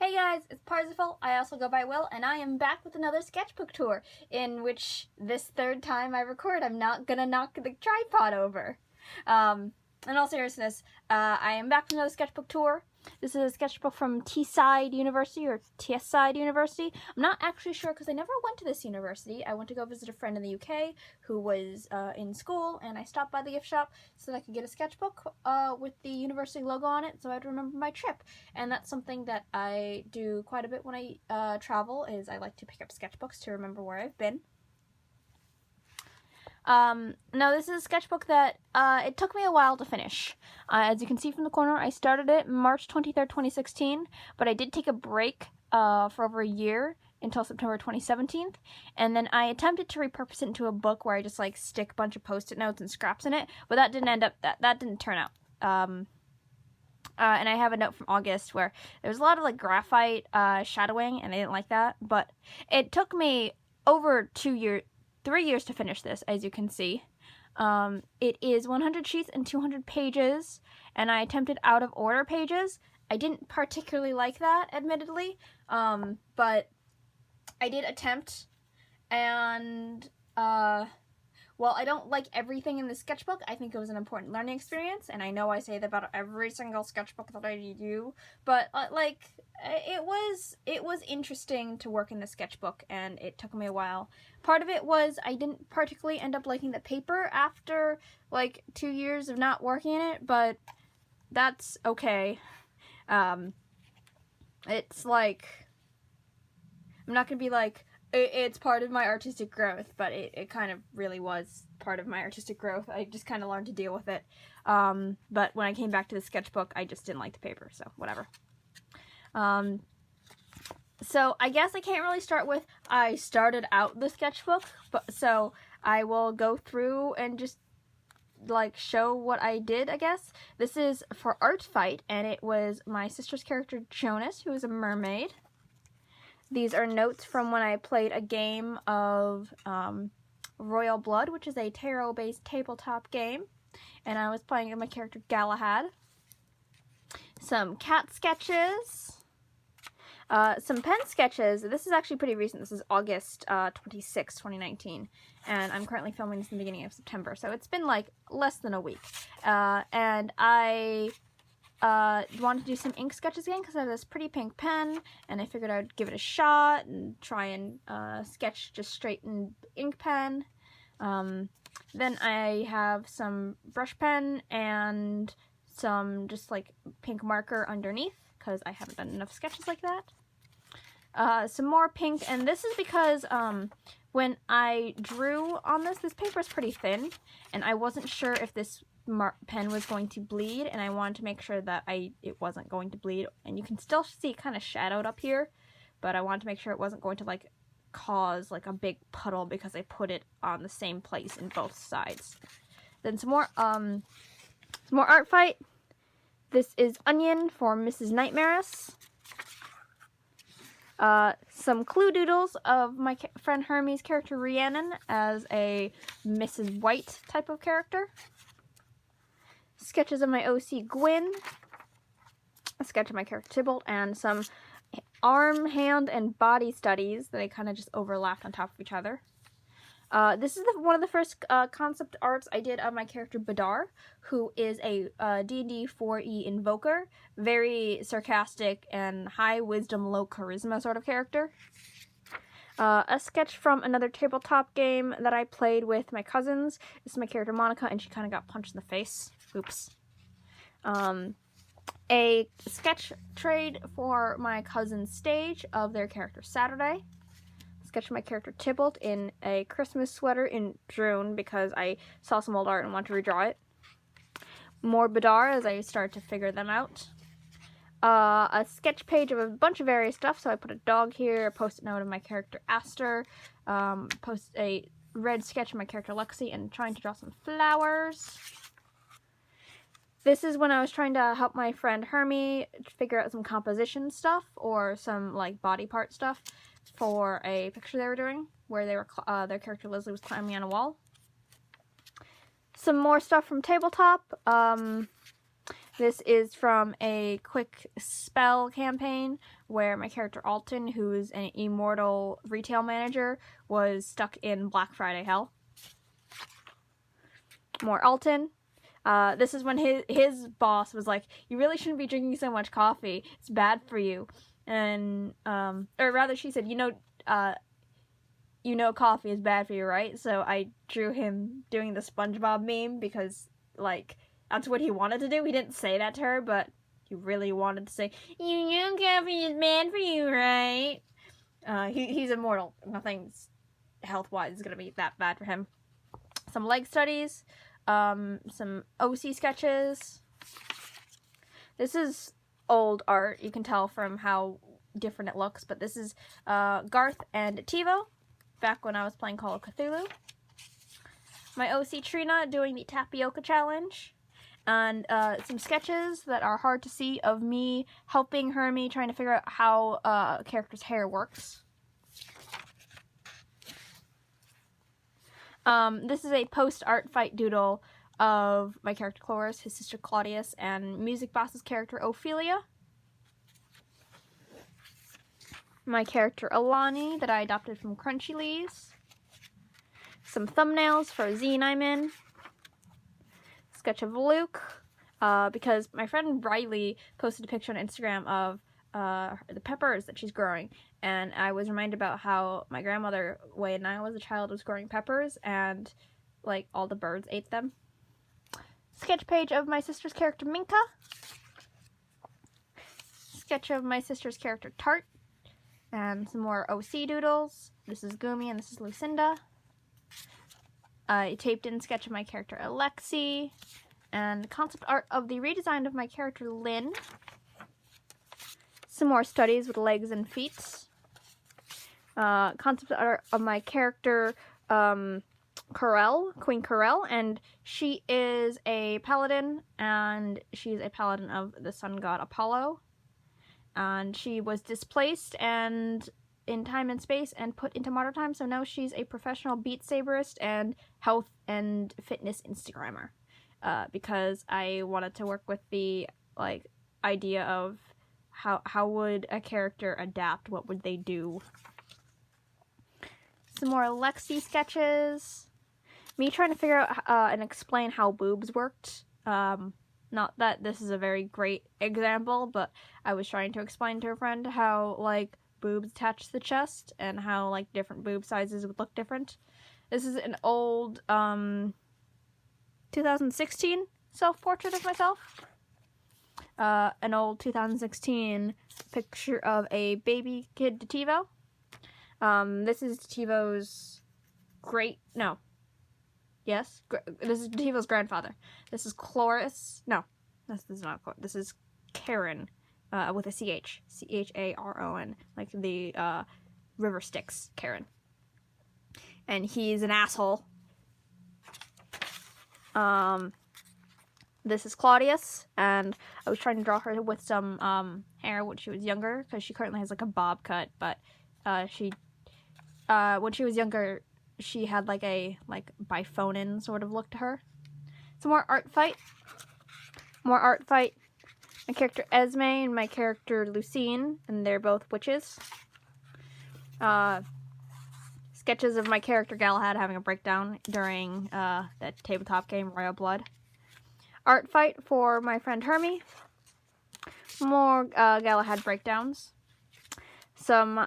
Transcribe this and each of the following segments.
Hey guys, it's Parsifal. I also go by Will, and I am back with another sketchbook tour, in which this third time I record, I'm not gonna knock the tripod over. In all seriousness, I am back with another sketchbook tour. This is a sketchbook from Teesside University, or Teesside University. I'm not actually sure because I never went to this university. I went to go visit a friend in the UK who was in school, and I stopped by the gift shop so that I could get a sketchbook with the university logo on it so I'd remember my trip. And that's something that I do quite a bit when I travel, is I like to pick up sketchbooks to remember where I've been. Now this is a sketchbook that, it took me a while to finish. As you can see from the corner, I started it March 23rd, 2016, but I did take a break, for over a year until September 2017, and then I attempted to repurpose it into a book where I just, like, stick a bunch of post-it notes and scraps in it, but that didn't turn out. And I have a note from August where there was a lot of, like, graphite, shadowing, and I didn't like that, but it took me over 3 years to finish this, as you can see. It is 100 sheets and 200 pages, and I attempted out of order pages. I didn't particularly like that, admittedly, but I did attempt, and while I don't like everything in the sketchbook, I think it was an important learning experience, and I know I say that about every single sketchbook that I do, but it was interesting to work in the sketchbook, and it took me a while. Part of it was I didn't particularly end up liking the paper after, like, 2 years of not working in it, but that's okay. It's like, I'm not gonna be like, it's part of my artistic growth, but it kind of really was part of my artistic growth. I just kind of learned to deal with it. But when I came back to the sketchbook, I just didn't like the paper, so whatever. So I guess I can't really start with, I started out the sketchbook, but so I will go through and just, like, show what I did, I guess. This is for Art Fight, and it was my sister's character, Jonas, who is a mermaid. These are notes from when I played a game of Royal Blood, which is a tarot-based tabletop game, and I was playing my character Galahad. Some cat sketches. Some pen sketches. This is actually pretty recent. This is August 26, 2019, and I'm currently filming this in the beginning of September, so it's been, like, less than a week. And I wanted to do some ink sketches again because I have this pretty pink pen, and I figured I'd give it a shot and try and sketch just straight in ink pen. Then I have some brush pen and some just, like, pink marker underneath because I haven't done enough sketches like that. Some more pink, and this is because when I drew on this paper is pretty thin, and I wasn't sure if this pen was going to bleed, and I wanted to make sure that it wasn't going to bleed. And you can still see it kind of shadowed up here, but I wanted to make sure it wasn't going to, like, cause, like, a big puddle because I put it on the same place in both sides. Then some more Art Fight. This is Onion for Mrs. Nightmares. Some clue doodles of my friend Hermie's character Rhiannon as a Mrs. White type of character. Sketches of my OC Gwyn. A sketch of my character Tybalt, and some arm, hand, and body studies that I kind of just overlapped on top of each other. This is one of the first concept arts I did of my character Badar, who is a D&D 4e invoker, very sarcastic and high wisdom, low charisma sort of character. A sketch from another tabletop game that I played with my cousins. This is my character Monica, and she kind of got punched in the face. Oops. A sketch trade for my cousin's stage of their character Saturday. Sketch of my character Tybalt in a Christmas sweater in June because I saw some old art and wanted to redraw it. More Badar as I start to figure them out. A sketch page of a bunch of various stuff, so I put a dog here, a post-it note of my character Aster, post a red sketch of my character Lexi, and trying to draw some flowers. This is when I was trying to help my friend Hermie figure out some composition stuff, or some, like, body part stuff, for a picture they were doing, where they were their character Leslie was climbing on a wall. Some more stuff from tabletop. This is from a quick spell campaign where my character Alton, who is an immortal retail manager, was stuck in Black Friday hell. More Alton. This is when his boss was like, "You really shouldn't be drinking so much coffee. It's bad for you." And or rather, she said, "You know, coffee is bad for you, right?" So I drew him doing the SpongeBob meme because, like, that's what he wanted to do. He didn't say that to her, but he really wanted to say, "You know, coffee is bad for you, right?" He's immortal. Nothing health-wise is gonna be that bad for him. Some leg studies. Some OC sketches. This is old art. You can tell from how different it looks, but this is Garth and TiVo, back when I was playing Call of Cthulhu. My OC Trina doing the tapioca challenge, and some sketches that are hard to see of me helping Hermie trying to figure out how a character's hair works. This is a post-art fight doodle of my character Cloris, his sister Claudius, and Music Boss's character Ophelia. My character Alani that I adopted from Crunchy Leaves. Some thumbnails for a zine I'm in. Sketch of Luke, because my friend Riley posted a picture on Instagram of the peppers that she's growing, and I was reminded about how my grandmother, when I was a child, was growing peppers, and like all the birds ate them. Sketch page of my sister's character Minka. Sketch of my sister's character Tart, and some more OC doodles. This is Gumi and this is Lucinda. I taped in sketch of my character Alexi, and concept art of the redesign of my character Lynn. Some more studies with legs and feet. Concept art of my character Queen Corel, and she is a paladin, and she's a paladin of the sun god Apollo. And she was displaced and in time and space and put into modern time, so now she's a professional Beat Saberist and health and fitness Instagrammer. Because I wanted to work with the idea of how would a character adapt, what would they do. Some more Lexi sketches. Me trying to figure out and explain how boobs worked. Not that this is a very great example, but I was trying to explain to a friend how, boobs attach to the chest and how, different boob sizes would look different. This is an old, 2016 self-portrait of myself. An old 2016 picture of a baby kid TiVo. This is TiVo's this is TiVo's grandfather. This is Cloris. No, this is not Cloris. This is Karen, with a CH. Charon, like the River Styx Karen. And he's an asshole. This is Claudius, and I was trying to draw her with some hair when she was younger, because she currently has a bob cut, but when she was younger, she had a biphonin sort of look to her. Some more art fight. More art fight. My character Esme and my character Lucine, and they're both witches. Sketches of my character Galahad having a breakdown during that tabletop game Royal Blood. Art fight for my friend Hermie. More Galahad breakdowns. Some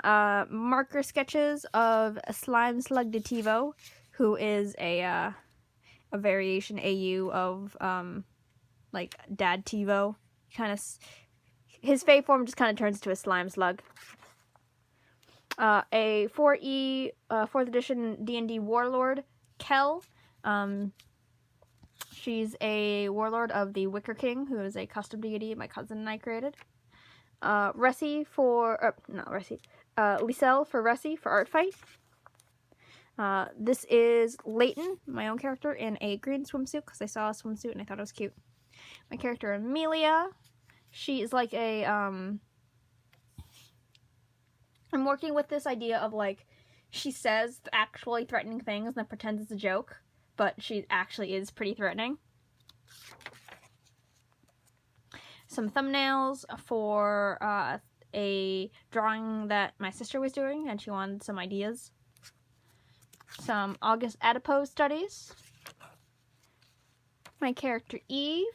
marker sketches of Slime Slug de TiVo, who is a variation AU of Dad TiVo. His fey form just kind of turns to a slime slug. A 4E 4th edition D&D warlord, Kel. She's a warlord of the Wicker King, who is a custom deity my cousin and I created. Liselle for Ressie for art fight. This is Leighton, my own character, in a green swimsuit, because I saw a swimsuit and I thought it was cute. My character Amelia, she is I'm working with this idea of she says actually threatening things and then pretends it's a joke, but she actually is pretty threatening. some thumbnails for a drawing that my sister was doing, and she wanted some ideas. Some August adipose studies. My character Eve.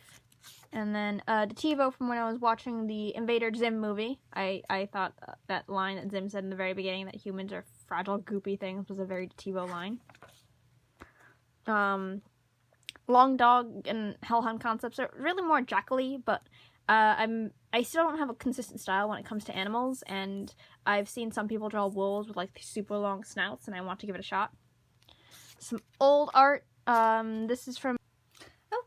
And then Detivo from when I was watching the Invader Zim movie. I thought that line that Zim said in the very beginning, that humans are fragile, goopy things, was a very Detivo line. Long Dog and Hellhound concepts are really more Jackally, but I still don't have a consistent style when it comes to animals, and I've seen some people draw wolves with like super long snouts, and I want to give it a shot. Some old art. This is from...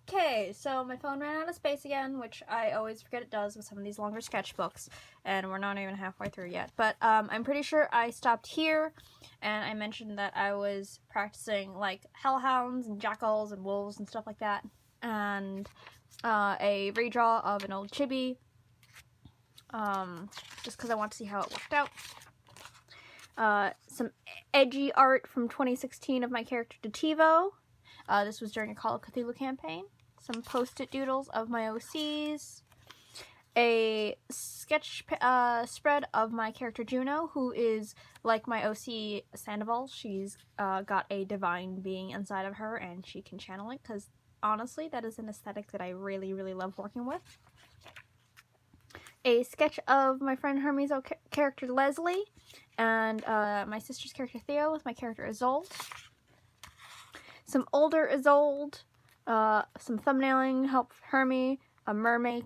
Okay, so my phone ran out of space again, which I always forget it does with some of these longer sketchbooks, and we're not even halfway through yet. But I'm pretty sure I stopped here, and I mentioned that I was practicing like hellhounds and jackals and wolves and stuff like that, and a redraw of an old chibi, just because I want to see how it worked out. Some edgy art from 2016 of my character Detivo. This was during a Call of Cthulhu campaign. Some post-it doodles of my OCs. A sketch spread of my character Juno, who is like my OC Sandoval. She's got a divine being inside of her, and she can channel it, because honestly, that is an aesthetic that I really, really love working with. A sketch of my friend Hermes' character Leslie, and my sister's character Theo with my character Isolde. Some older Isolde, some thumbnailing help Hermie, a mermaid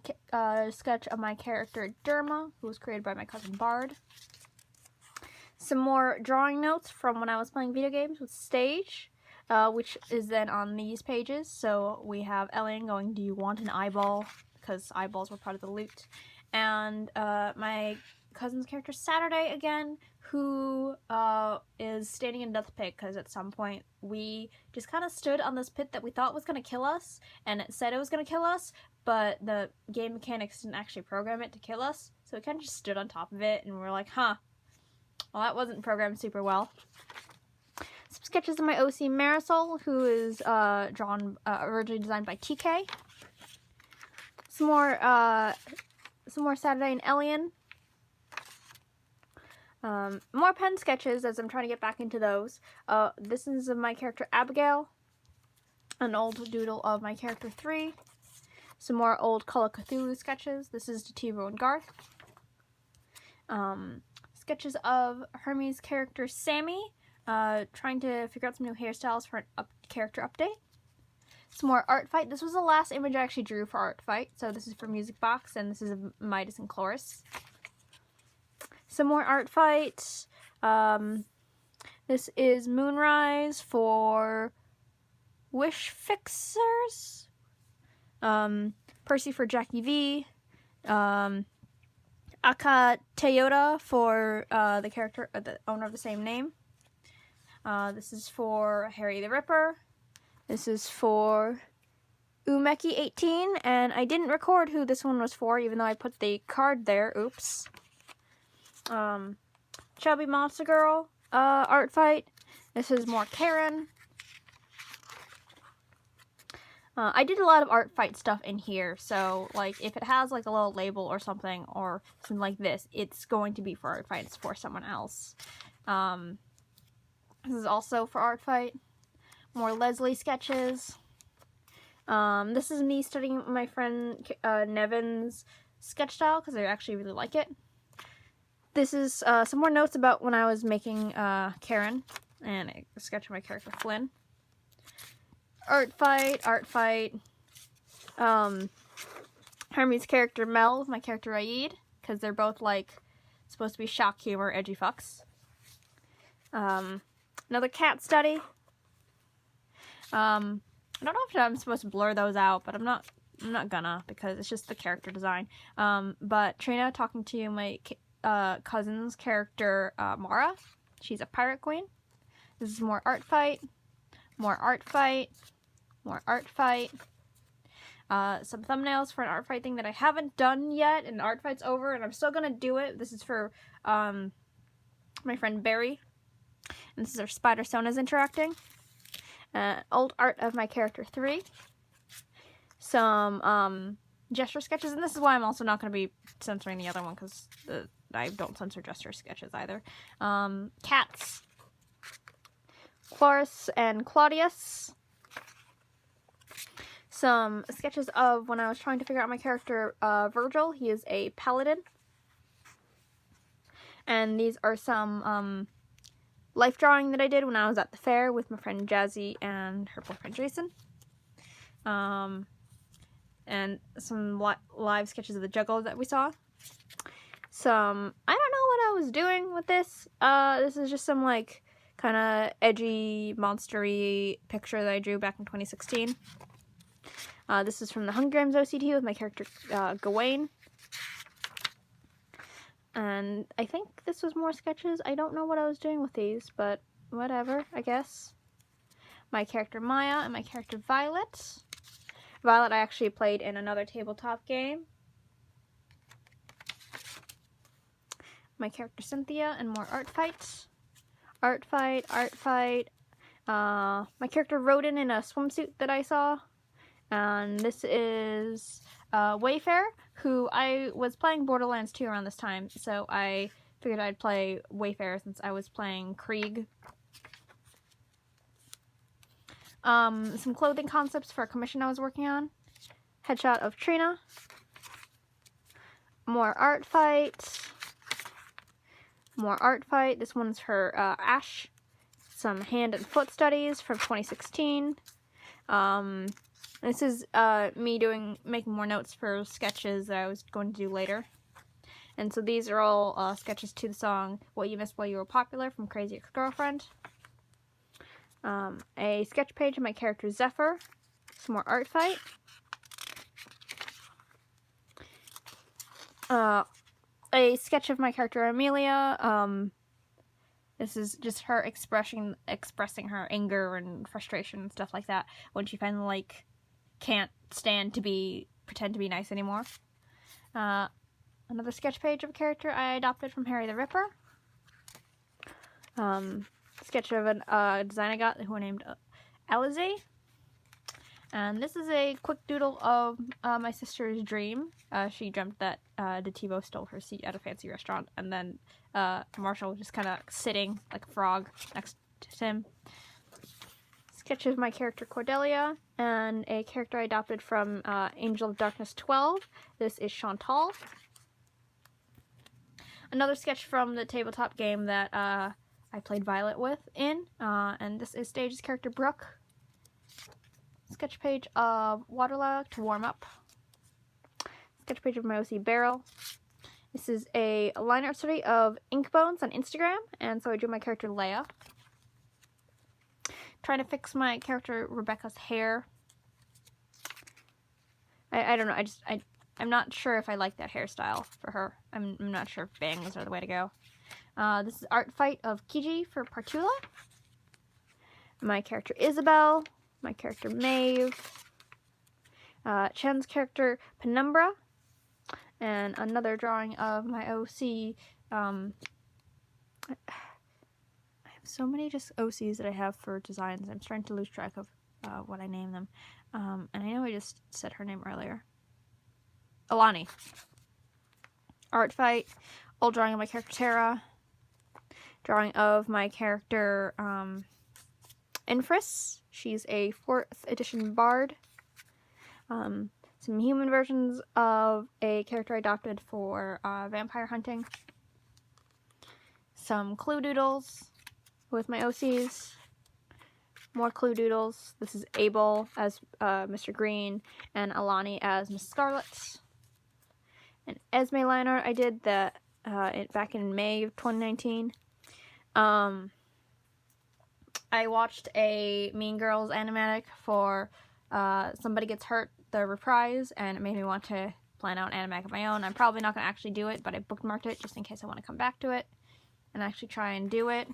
sketch of my character Derma, who was created by my cousin Bard. Some more drawing notes from when I was playing video games with Stage, which is then on these pages. So we have Elian going, "Do you want an eyeball?" because eyeballs were part of the loot. And my cousin's character Saturday again, who is standing in a death pit, because at some point we just kind of stood on this pit that we thought was going to kill us, and it said it was going to kill us, but the game mechanics didn't actually program it to kill us, so we kind of just stood on top of it, and we're like, huh, well, that wasn't programmed super well. Some sketches of my OC Marisol, who is originally designed by TK. Some more Saturday and Elian. More pen sketches, as I'm trying to get back into those. This is of my character Abigail. An old doodle of my character 3. Some more old Call of Cthulhu sketches. This is Detivo and Garth. Sketches of Hermes' character Sammy. Trying to figure out some new hairstyles for an character update. Some more Art Fight. This was the last image I actually drew for Art Fight. So this is for Music Box, and this is of Midas and Chloris. Some more Art Fight. This is Moonrise for Wish Fixers. Percy for Jackie V. Aka Toyota for the character, the owner of the same name. This is for Harry the Ripper. This is for Umeki18, and I didn't record who this one was for, even though I put the card there. Oops. Chubby Monster Girl, Art Fight. This is more Karen. I did a lot of Art Fight stuff in here, so, like, if it has, like, a little label or something like this, it's going to be for Art Fight. It's for someone else. This is also for Art Fight. More Leslie sketches. This is me studying my friend Nevin's sketch style, because I actually really like it. This is some more notes about when I was making Karen, and a sketch of my character Flynn. Art Fight. Hermes' character Mel with my character Aid, because they're both, like, supposed to be shock humor, edgy fucks. Another cat study. I don't know if I'm supposed to blur those out, but I'm not gonna, because it's just the character design. But Trina talking to my cousin's character, Mara. She's a pirate queen. This is more Art Fight. More Art Fight. More Art Fight. Some thumbnails for an Art Fight thing that I haven't done yet, and Art Fight's over, and I'm still gonna do it. This is for my friend Barry. And this is our Spider Sonas interacting. Old art of my character 3. Some gesture sketches, and this is why I'm also not going to be censoring the other one, because I don't censor gesture sketches either. Cats. Cloris and Claudius. Some sketches of when I was trying to figure out my character, Virgil. He is a paladin. And these are some life drawing that I did when I was at the fair with my friend Jazzy and her boyfriend Jason. And some live sketches of the juggler that we saw. Some, I don't know what I was doing with this. This is just some, like, kind of edgy, monstery picture that I drew back in 2016. This is from the Hunger Games OCT with my character, Gawain. And I think this was more sketches. I don't know what I was doing with these, but whatever, I guess. My character Maya and my character Violet. Violet I actually played in another tabletop game. My character Cynthia and more art fights. Art fight. My character Rodin in a swimsuit that I saw. And this is Wayfair, who I was playing Borderlands 2 around this time, so I figured I'd play Wayfair since I was playing Krieg. Some clothing concepts for a commission I was working on. Headshot of Trina. More art fight. More art fight. This one's for Ash. Some hand and foot studies from 2016. This is me making more notes for sketches that I was going to do later. And so these are all sketches to the song What You Missed While You Were Popular from Crazy Ex-Girlfriend. A sketch page of my character Zephyr. Some more art fight. A sketch of my character Amelia. This is just her expressing her anger and frustration and stuff like that when she finally, like, can't stand to pretend to be nice anymore. Another sketch page of a character I adopted from Harry the Ripper. Sketch of a design I got who I named Alize. And this is a quick doodle of my sister's dream. She dreamt that DeTivo stole her seat at a fancy restaurant, and then Marshall was just kind of sitting like a frog next to him. Sketch of my character Cordelia, and a character I adopted from Angel of Darkness 12. This is Chantal. Another sketch from the tabletop game that I played Violet and this is Stage's character Brooke. Sketch page of Waterlilac to warm up. Sketch page of my OC Beryl. This is a line art study of Inkbones on Instagram, and so I drew my character Leia. Trying to fix my character Rebecca's hair. I don't know, I'm not sure if I like that hairstyle for her. I'm not sure if bangs are the way to go. This is art fight of Kiji for Partula. My character Isabel. My character Maeve. Chen's character Penumbra. And another drawing of my OC. I have so many just OCs that I have for designs. I'm starting to lose track of what I name them. And I know I just said her name earlier. Alani. Art fight. Old drawing of my character Tara. Drawing of my character Enfris. She's a 4th edition bard. Some human versions of a character I adopted for vampire hunting. Some clue doodles with my OCs. More clue doodles. This is Abel as Mr. Green and Alani as Miss Scarlet. An Esme line art I did that back in May of 2019. I watched a Mean Girls animatic for Somebody Gets Hurt, the reprise, and it made me want to plan out an animatic of my own. I'm probably not going to actually do it, but I bookmarked it just in case I want to come back to it and actually try and do it.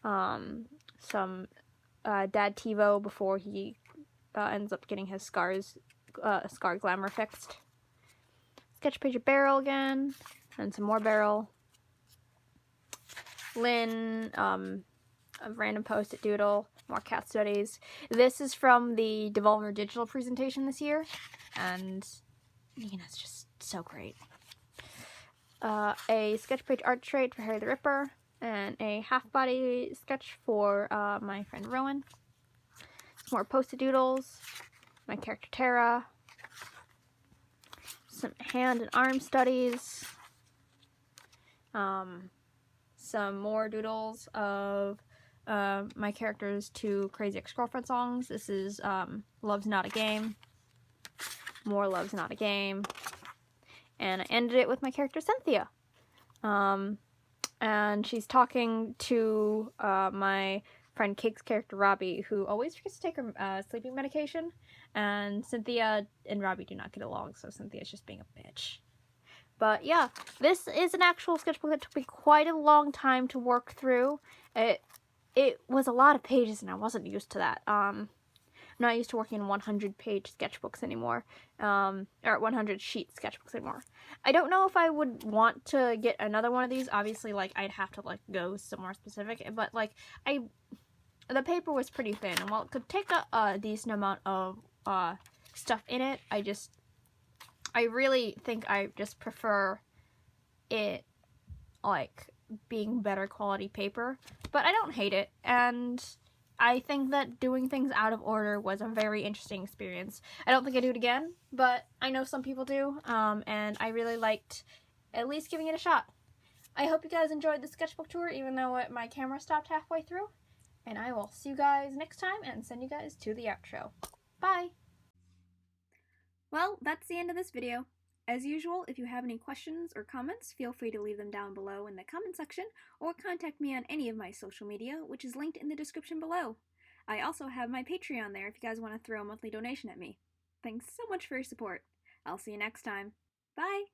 Some Dad TiVo before he ends up getting his scar glamour fixed. Sketch page of Beryl again, and some more Beryl. Lynn, a random post-it doodle more cat studies. This is from the Devolver Digital presentation this year, and Nina's just so great. A sketch page art trait for Harry the Ripper, and a half-body sketch for my friend Rowan. More post-it doodles, my character Tara, some hand and arm studies, some more doodles of my character's 2 Crazy Ex-Girlfriend songs. This is Love's Not a Game, more Love's Not a Game, and I ended it with my character Cynthia. And she's talking to my friend Cake's character Robbie, who always forgets to take her sleeping medication, and Cynthia and Robbie do not get along, so Cynthia's just being a bitch. But yeah, this is an actual sketchbook that took me quite a long time to work through. It was a lot of pages, and I wasn't used to that. I'm not used to working in 100-page sketchbooks anymore, or 100-sheet sketchbooks anymore. I don't know if I would want to get another one of these. Obviously, like, I'd have to, like, go somewhere specific, but, like, the paper was pretty thin, and while it could take a decent amount of stuff in it, I really think I just prefer it, like, being better quality paper, but I don't hate it, and I think that doing things out of order was a very interesting experience. I don't think I'd do it again, but I know some people do, and I really liked at least giving it a shot. I hope you guys enjoyed the sketchbook tour, even though my camera stopped halfway through, and I will see you guys next time and send you guys to the outro. Bye! Well, that's the end of this video. As usual, if you have any questions or comments, feel free to leave them down below in the comment section, or contact me on any of my social media, which is linked in the description below. I also have my Patreon there if you guys want to throw a monthly donation at me. Thanks so much for your support. I'll see you next time. Bye!